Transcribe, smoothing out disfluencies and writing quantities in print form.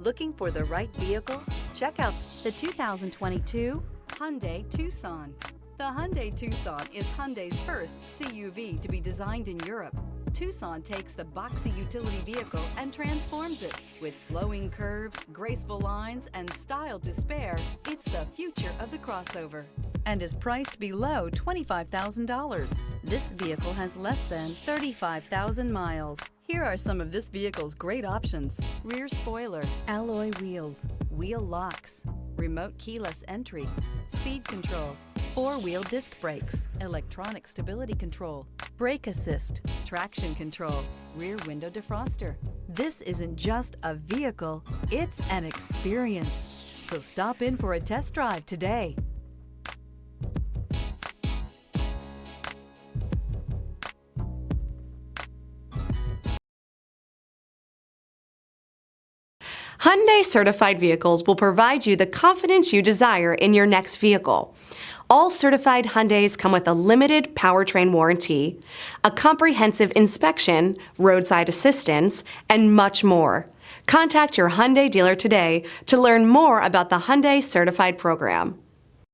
Looking for the right vehicle? Check out the 2022 Hyundai Tucson. The Hyundai Tucson is Hyundai's first CUV to be designed in Europe. Tucson takes the boxy utility vehicle and transforms it. With flowing curves, graceful lines, and style to spare, it's the future of the crossover and is priced below $25,000. This vehicle has less than 35,000 miles. Here are some of this vehicle's great options: rear spoiler, alloy wheels, wheel locks, remote keyless entry, speed control, four-wheel disc brakes, electronic stability control, brake assist, traction control, rear window defroster. This isn't just a vehicle, it's an experience. So stop in for a test drive today. Hyundai certified vehicles will provide you the confidence you desire in your next vehicle. All certified Hyundais come with a limited powertrain warranty, a comprehensive inspection, roadside assistance, and much more. Contact your Hyundai dealer today to learn more about the Hyundai Certified program.